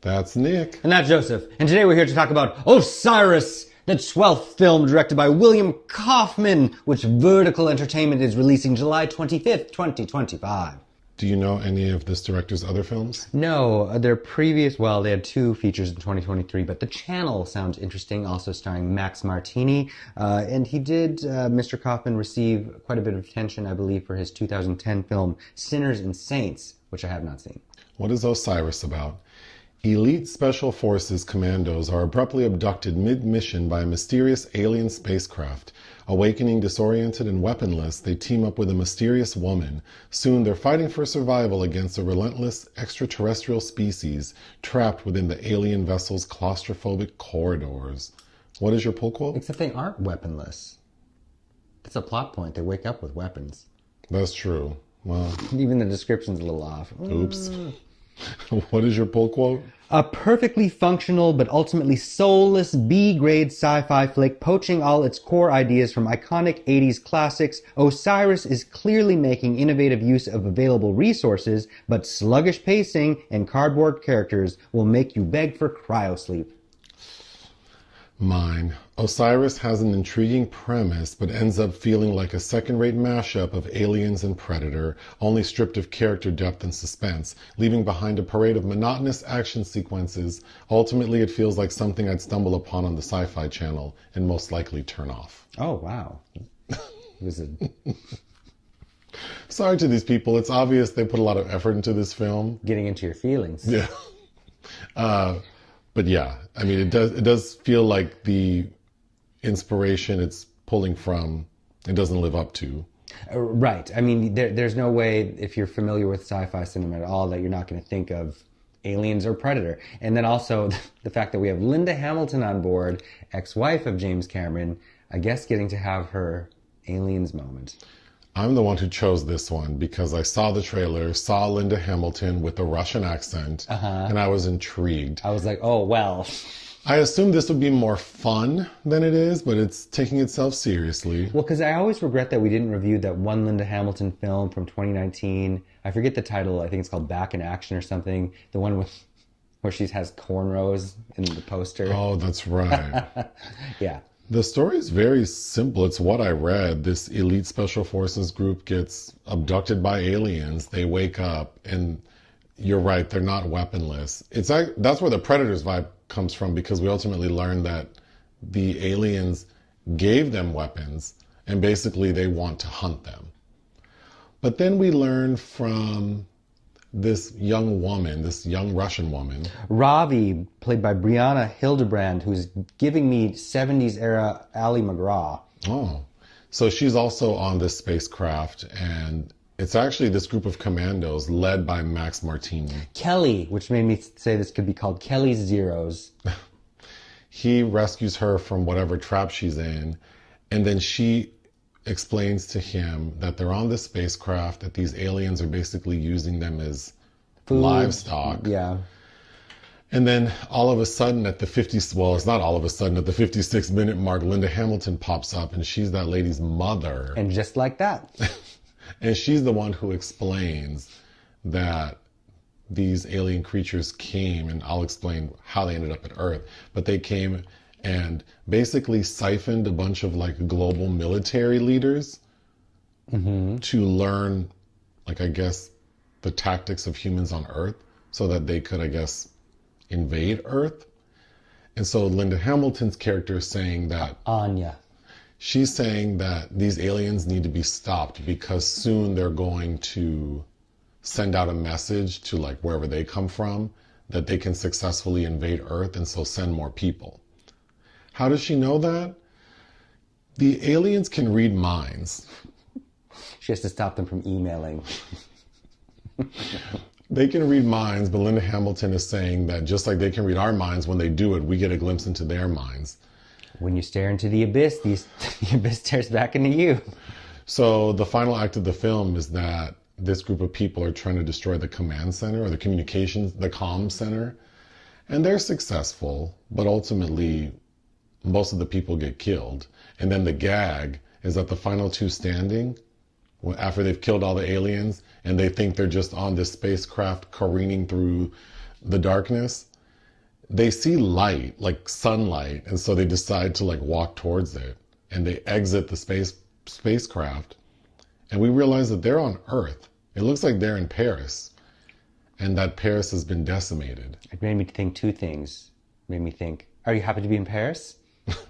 That's Nick. And that's Joseph. And today we're here to talk about Osiris, the 12th film directed by William Kaufman, which Vertical Entertainment is releasing July 25th, 2025. Do you know any of this director's other films? No, their previous, well, they had two features in 2023, but The Channel sounds interesting, also starring Max Martini. And he did, Mr. Kaufman, receive quite a bit of attention, I believe, for his 2010 film Sinners and Saints, which I have not seen. What is Osiris about? Elite Special Forces commandos are abruptly abducted mid-mission by a mysterious alien spacecraft. Awakening, disoriented, and weaponless, they team up with a mysterious woman. Soon, they're fighting for survival against a relentless extraterrestrial species trapped within the alien vessel's claustrophobic corridors. What is your pull quote? Except they aren't weaponless. It's a plot point. They wake up with weapons. That's true. Well, even the description's a little off. Oops. What is your pull quote? A perfectly functional but ultimately soulless B-grade sci-fi flick poaching all its core ideas from iconic 80s classics, Osiris is clearly making innovative use of available resources, but sluggish pacing and cardboard characters will make you beg for cryosleep. Mine. Osiris has an intriguing premise, but ends up feeling like a second-rate mashup of Aliens and Predator, only stripped of character depth and suspense, leaving behind a parade of monotonous action sequences. Ultimately, it feels like something I'd stumble upon on the Sci-Fi Channel and most likely turn off. Oh, wow. Sorry to these people. It's obvious they put a lot of effort into this film. Getting into your feelings. Yeah. But yeah, I mean, it does feel like the inspiration it's pulling from, it doesn't live up to. Right. I mean, there's no way, if you're familiar with sci-fi cinema at all, that you're not going to think of Aliens or Predator. And then also the fact that we have Linda Hamilton on board, ex-wife of James Cameron, I guess getting to have her Aliens moment. I'm the one who chose this one because I saw the trailer, saw Linda Hamilton with a Russian accent, and I was intrigued. I was like, oh, well. I assumed this would be more fun than it is, but it's taking itself seriously. Well, because I always regret that we didn't review that one Linda Hamilton film from 2019. I forget the title. I think it's called Back in Action or something. The one where she has cornrows in the poster. Oh, that's right. Yeah. The story is very simple. It's what I read. This elite special forces group gets abducted by aliens. They wake up, and you're right, they're not weaponless. That's where the Predators vibe comes from, because we ultimately learned that the aliens gave them weapons, and basically they want to hunt them. But then we learn from this young woman, this young Russian woman. Ravi, played by Brianna Hildebrand, who's giving me 70s era Ali McGraw. Oh, so she's also on this spacecraft, and it's actually this group of commandos led by Max Martini. Kelly, which made me say this could be called Kelly's Zeros. He rescues her from whatever trap she's in, and then she explains to him that they're on this spacecraft, that these aliens are basically using them as food, livestock. Yeah. And then all of a sudden at the 56-minute mark, Linda Hamilton pops up, and she's that lady's mother. And just like that. And she's the one who explains that these alien creatures came, and I'll explain how they ended up at Earth, but they came and basically siphoned a bunch of like global military leaders to learn, like, I guess, the tactics of humans on Earth so that they could, I guess, invade Earth. And so Linda Hamilton's character is saying that Anya. She's saying that these aliens need to be stopped because soon they're going to send out a message to like wherever they come from that they can successfully invade Earth, and so send more people. How does she know that? The aliens can read minds. She has to stop them from emailing. They can read minds, but Linda Hamilton is saying that just like they can read our minds, when they do it, we get a glimpse into their minds. When you stare into the abyss, the abyss stares back into you. So the final act of the film is that this group of people are trying to destroy the command center, or the comm center. And they're successful, but ultimately most of the people get killed. And then the gag is that the final two standing, after they've killed all the aliens, and they think they're just on this spacecraft careening through the darkness, they see light, like sunlight, and so they decide to like walk towards it, and they exit the spacecraft, and we realize that they're on Earth. It looks like they're in Paris, and that Paris has been decimated. It made me think two things. It made me think, are you happy to be in Paris?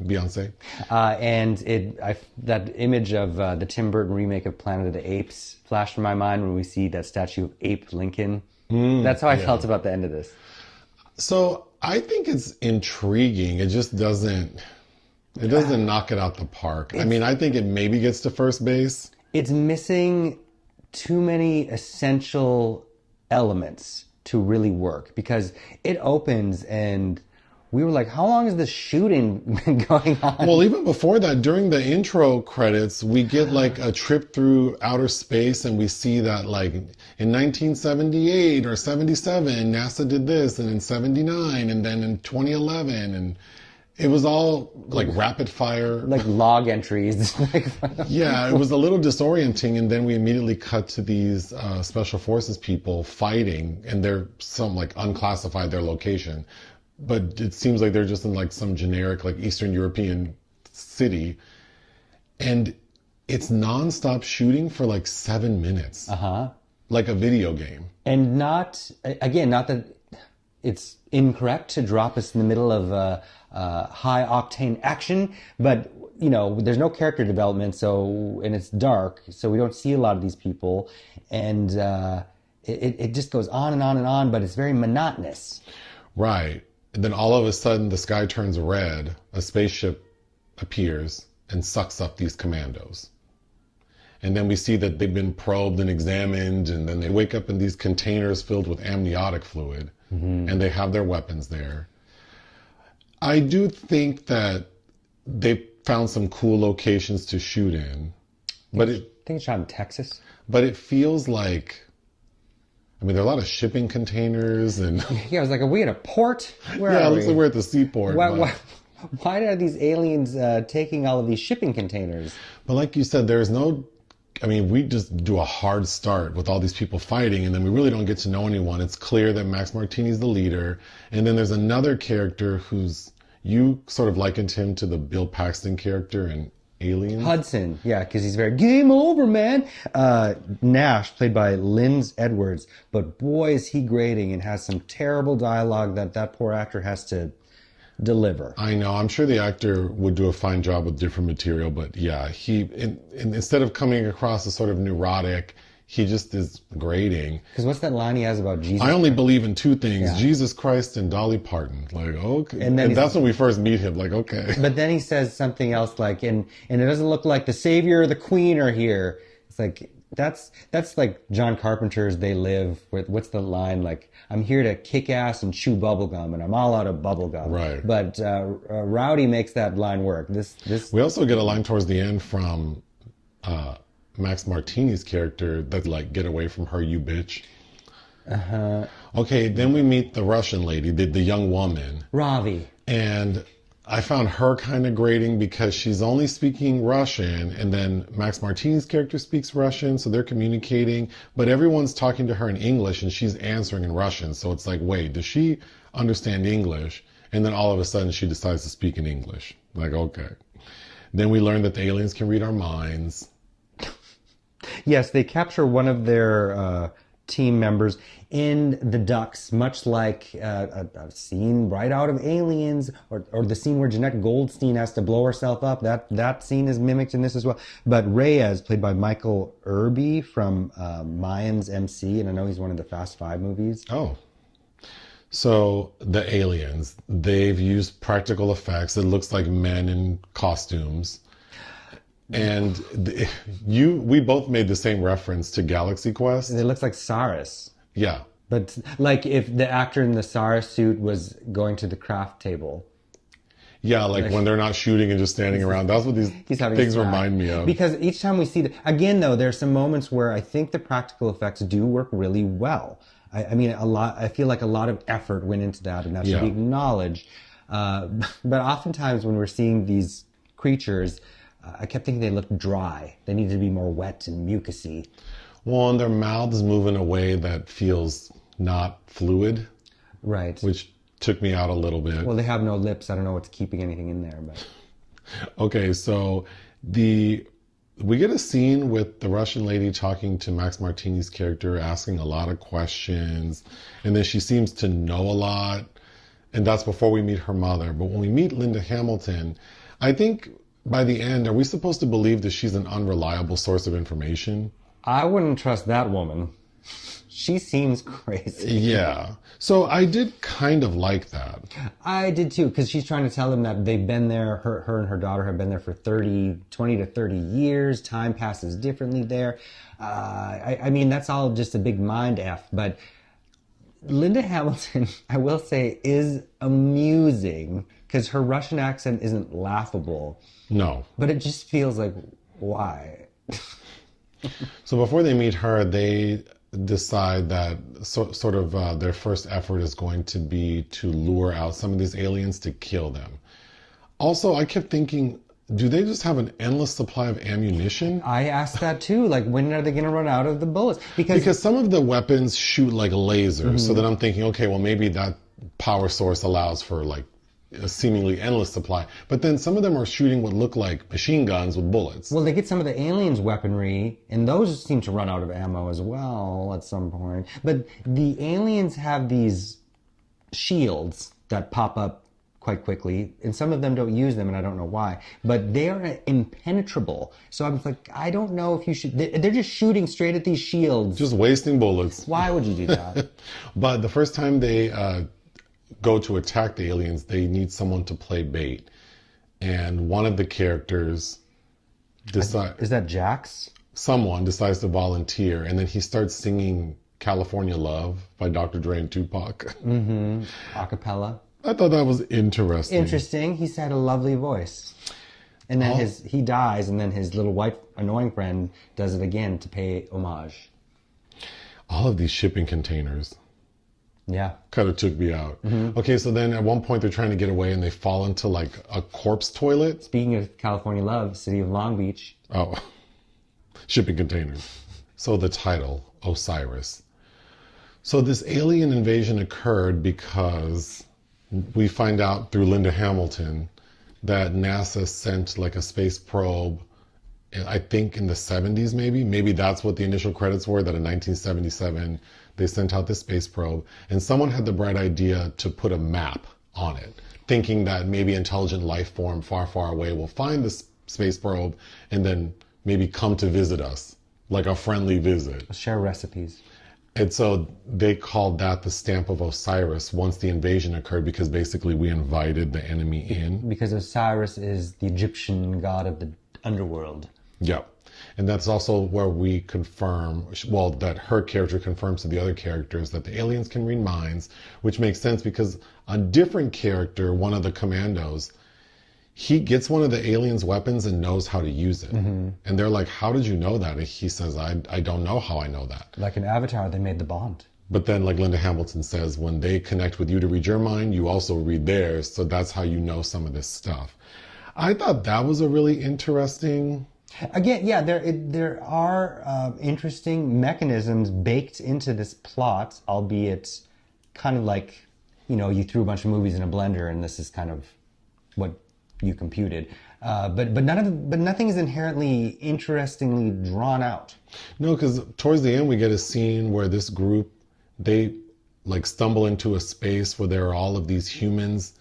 Beyonce. And that image of the Tim Burton remake of Planet of the Apes flashed in my mind when we see that statue of Ape Lincoln. That's how I felt about the end of this. So I think it's intriguing. It just doesn't knock it out the park. I mean, I think it maybe gets to first base. It's missing too many essential elements to really work, because it opens and we were like, how long has this shooting been going on? Well, even before that, during the intro credits, we get like a trip through outer space, and we see that like in 1978 or 77, NASA did this, and in 79, and then in 2011, and it was all like rapid fire. Like log entries. Yeah, it was a little disorienting, and then we immediately cut to these special forces people fighting, and they're some like unclassified their location. But it seems like they're just in like some generic like Eastern European city. And it's nonstop shooting for like 7 minutes. Like a video game. And not that it's incorrect to drop us in the middle of high octane action, but you know, there's no character development, and it's dark, so we don't see a lot of these people, and it just goes on and on and on, but it's very monotonous. Right. And then all of a sudden the sky turns red, a spaceship appears and sucks up these commandos. And then we see that they've been probed and examined, and then they wake up in these containers filled with amniotic fluid, and they have their weapons there. I do think that they found some cool locations to shoot in, but I think it's shot in Texas. But it feels like, I mean, there are a lot of shipping containers and... Yeah, I was like, are we at a port? Where yeah, are it looks we? like we're at the seaport. Why are these aliens taking all of these shipping containers? But like you said, there's no... I mean, we just do a hard start with all these people fighting, and then we really don't get to know anyone. It's clear that Max Martini's the leader, and then there's another character who's... You sort of likened him to the Bill Paxton character in Aliens? Hudson, yeah, because he's very game over, man. Nash, played by Linz Edwards, but boy is he grating and has some terrible dialogue that poor actor has to deliver. I know. I'm sure the actor would do a fine job with different material, but yeah, instead of coming across as sort of neurotic, he just is grating. Because what's that line he has about Jesus? I only believe in two things, Jesus Christ and Dolly Parton. Like, okay. And that's when we first meet him, like, okay. But then he says something else like, and it doesn't look like the Savior or the Queen are here. It's like, that's like John Carpenter's They Live, with, what's the line? Like, I'm here to kick ass and chew bubblegum, and I'm all out of bubblegum. Right. But Rowdy makes that line work. We also get a line towards the end from... Max Martini's character that's like, get away from her, you bitch. Okay, then we meet the Russian lady, the young woman. Ravi. And I found her kind of grating because she's only speaking Russian, and then Max Martini's character speaks Russian, so they're communicating, but everyone's talking to her in English and she's answering in Russian. So it's like, wait, does she understand English? And then all of a sudden she decides to speak in English. Like, okay. Then we learn that the aliens can read our minds. Yes, they capture one of their team members in the ducts, much like a scene right out of Aliens, or the scene where Jeanette Goldstein has to blow herself up. That scene is mimicked in this as well. But Reyes, played by Michael Irby from Mayans MC, and I know he's one of the Fast Five movies. Oh. So the aliens, they've used practical effects. It looks like men in costumes. And we both made the same reference to Galaxy Quest. It looks like Osiris. Yeah. But like if the actor in the Osiris suit was going to the craft table. Yeah, like when they're not shooting and just standing around. That's what these things remind me of. Because each time we see again though, there's some moments where I think the practical effects do work really well. I mean, I feel like a lot of effort went into that, and that should be acknowledged. But oftentimes when we're seeing these creatures, I kept thinking they looked dry. They needed to be more wet and mucusy. Well, and their mouths move in a way that feels not fluid. Right. Which took me out a little bit. Well, they have no lips. I don't know what's keeping anything in there, but Okay, so we get a scene with the Russian lady talking to Max Martini's character, asking a lot of questions, and then she seems to know a lot, and that's before we meet her mother. But when we meet Linda Hamilton, I think by the end, are we supposed to believe that she's an unreliable source of information? I wouldn't trust that woman. She seems crazy. Yeah. So I did kind of like that. I did too, because she's trying to tell them that they've been there, her and her daughter have been there for 20 to 30 years. Time passes differently there. I mean, that's all just a big mind F. But Linda Hamilton, I will say, is amusing because her Russian accent isn't laughable. No. But it just feels like, why? So before they meet her, they decide that their first effort is going to be to lure out some of these aliens to kill them. Also, I kept thinking, do they just have an endless supply of ammunition? I asked that too. Like, when are they going to run out of the bullets? Because some of the weapons shoot like lasers. So then I'm thinking, okay, well, maybe that power source allows for like a seemingly endless supply. But then some of them are shooting what look like machine guns with bullets. Well, they get some of the aliens' weaponry, and those seem to run out of ammo as well at some point. But the aliens have these shields that pop up quite quickly, and some of them don't use them, and I don't know why. But they are impenetrable. So I'm like, I don't know if you should... They're just shooting straight at these shields. Just wasting bullets. Why would you do that? But the first time they go to attack the aliens, they need someone to play bait. And one of the characters decides... Is that Jax? Someone decides to volunteer, and then he starts singing California Love by Dr. Dre and Tupac. Mm-hmm. Acapella. I thought that was interesting. Interesting. He's had a lovely voice. And then he dies, and then his little white annoying friend does it again to pay homage. All of these shipping containers. Yeah. Kind of took me out. Mm-hmm. Okay, so then at one point they're trying to get away and they fall into like a corpse toilet. Speaking of California Love, city of Long Beach. Oh, shipping containers. So the title, Osiris. So this alien invasion occurred because we find out through Linda Hamilton that NASA sent like a space probe, I think in the 70s maybe. Maybe that's what the initial credits were, that in 1977 they sent out this space probe, and someone had the bright idea to put a map on it, thinking that maybe intelligent life form far, far away will find this space probe and then maybe come to visit us, like a friendly visit. Share recipes. And so they called that the stamp of Osiris once the invasion occurred, because basically we invited the enemy in. Because Osiris is the Egyptian god of the underworld. Yeah. And that's also where we confirm, well, that her character confirms to the other characters that the aliens can read minds, which makes sense because a different character, one of the commandos, he gets one of the aliens' weapons and knows how to use it. Mm-hmm. And they're like, how did you know that? And he says, I don't know how I know that. Like in Avatar, they made the bond. But then, like Linda Hamilton says, when they connect with you to read your mind, you also read theirs. So that's how you know some of this stuff. I thought that was a really interesting... Again, yeah, there are interesting mechanisms baked into this plot, albeit kind of like, you threw a bunch of movies in a blender and this is kind of what you computed. But nothing is inherently interestingly drawn out. No, because towards the end we get a scene where this group, they like stumble into a space where there are all of these humans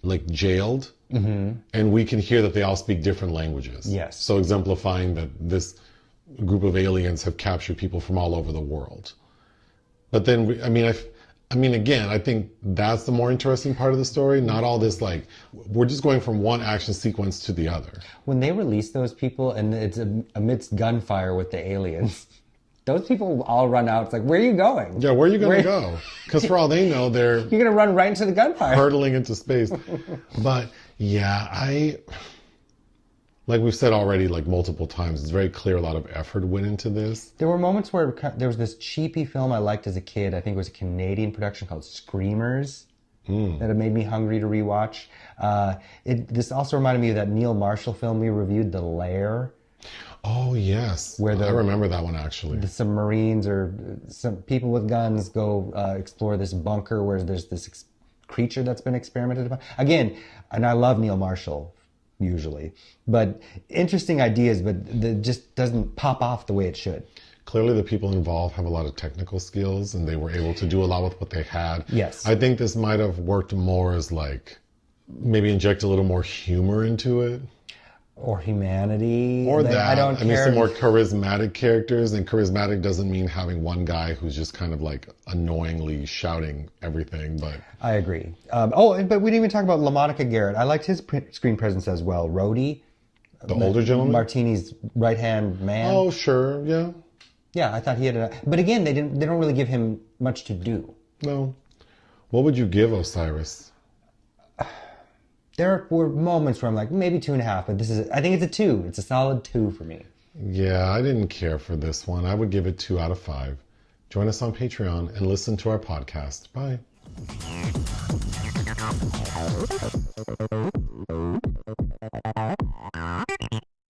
like jailed. Mm-hmm. And we can hear that they all speak different languages. Yes. So exemplifying that this group of aliens have captured people from all over the world. But then, again, I think that's the more interesting part of the story. Not all this, like, we're just going from one action sequence to the other. When they release those people and it's amidst gunfire with the aliens, those people all run out. It's like, where are you going? Yeah, where are you going to go? Because for all they know, you're going to run right into the gunfire. Hurtling into space. But, yeah, like we've said already, like multiple times, it's very clear a lot of effort went into this. There were moments where there was this cheapy film I liked as a kid. I think it was a Canadian production called Screamers that had made me hungry to rewatch. This also reminded me of that Neil Marshall film we reviewed, The Lair. Oh, yes. I remember that one, actually. The submarines or some people with guns go explore this bunker where there's this creature that's been experimented upon. Again, and I love Neil Marshall usually, but interesting ideas, but it just doesn't pop off the way it should. Clearly the people involved have a lot of technical skills and they were able to do a lot with what they had. Yes. I think this might have worked more as like, maybe inject a little more humor into it. Or humanity. Or that. I don't care. Some more charismatic characters, and charismatic doesn't mean having one guy who's just kind of like annoyingly shouting everything, but... I agree. But we didn't even talk about LaMonica Garrett. I liked his screen presence as well. Rhodie. The older gentleman? Martini's right-hand man. Oh, sure, yeah. Yeah, I thought he had but again, they don't really give him much to do. No. What would you give Osiris? There were moments where I'm like, maybe 2.5, but I think it's a 2. It's a solid 2 for me. Yeah, I didn't care for this one. I would give it 2 out of 5. Join us on Patreon and listen to our podcast. Bye.